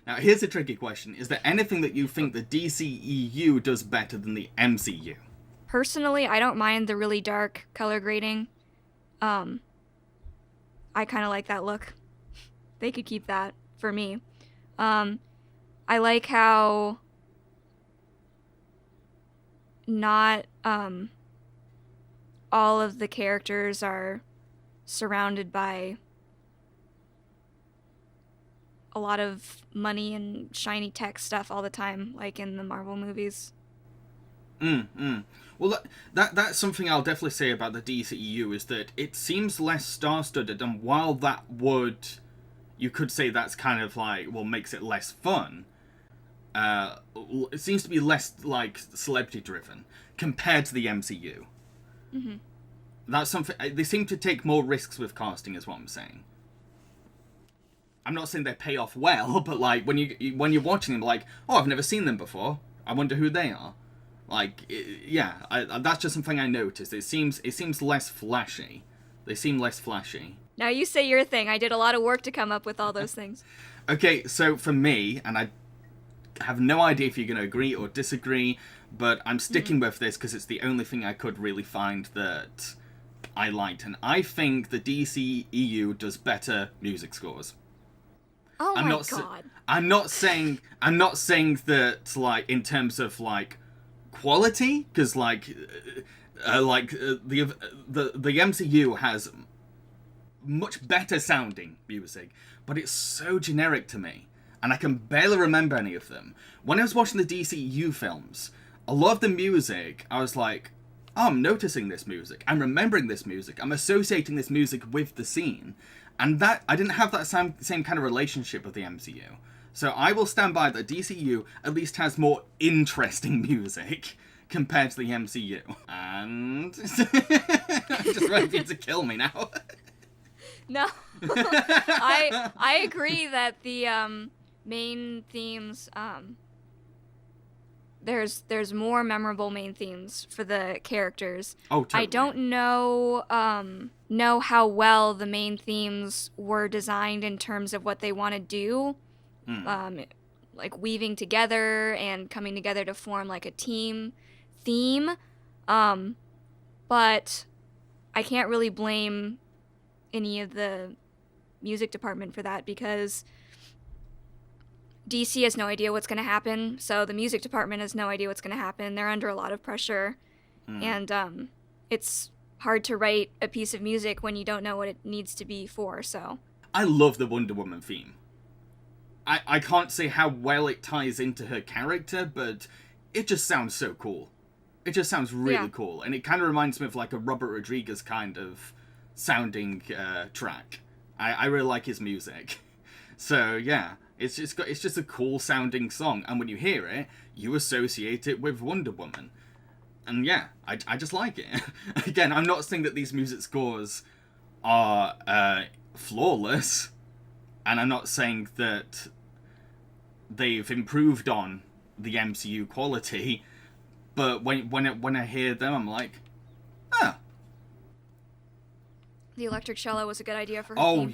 Now, here's a tricky question. Is there anything that you think the DCEU does better than the MCU? Personally, I don't mind the really dark color grading. Um, I kind of like that look. They could keep that for me. Um, I like how not all of the characters are surrounded by a lot of money and shiny tech stuff all the time, like in the Marvel movies. Well, that's something I'll definitely say about the DCEU is that it seems less star-studded, and while that would, you could say that's kind of like, well, makes it less fun. It seems to be less like celebrity-driven compared to the MCU. Mm-hmm. That's something they seem to take more risks with casting, is what I'm saying. I'm not saying they pay off well, but like when you're watching them, like, oh, I've never seen them before. I wonder who they are. Like, that's just something I noticed. It seems less flashy. They seem less flashy. Now you say your thing. I did a lot of work to come up with all those things. Okay, so for me, and I have no idea if you're going to agree or disagree, but I'm sticking with this because it's the only thing I could really find that I liked, and I think the DCEU does better music scores. Oh I'm my not god. I'm not saying that like in terms of like quality, because the MCU has much better sounding music, but it's so generic to me, and I can barely remember any of them. When I was watching the DCEU films, a lot of the music, I was like, oh, I'm noticing this music, I'm remembering this music, I'm associating this music with the scene, and that I didn't have that same kind of relationship with the MCU. So I will stand by that DCU at least has more interesting music compared to the MCU. And I'm just ready for you to kill me now. No. I agree that the main themes there's more memorable main themes for the characters. Oh, totally. I don't know how well the main themes were designed in terms of what they want to do. Like weaving together and coming together to form like a team theme. But I can't really blame any of the music department for that because DC has no idea what's going to happen, so the music department has no idea what's going to happen. They're under a lot of pressure, and it's hard to write a piece of music when you don't know what it needs to be for, so. I love the Wonder Woman theme. I can't say how well it ties into her character, but it just sounds so cool. It just sounds really cool, and it kind of reminds me of like a Robert Rodriguez kind of sounding track. I really like his music. So yeah, it's just a cool sounding song, and when you hear it, you associate it with Wonder Woman. And yeah, I just like it. Again, I'm not saying that these music scores are flawless, and I'm not saying that they've improved on the MCU quality, but when I hear them, I'm like, ah. The electric cello was a good idea for her Oh, theme.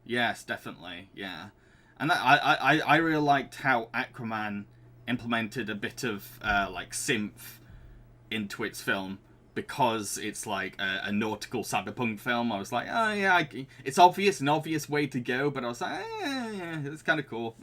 yes, definitely, yeah. And that, I really liked how Aquaman implemented a bit of like synth into its film, because it's like a nautical cyberpunk film. I was like, oh yeah, it's an obvious way to go, but I was like, yeah, it's kind of cool.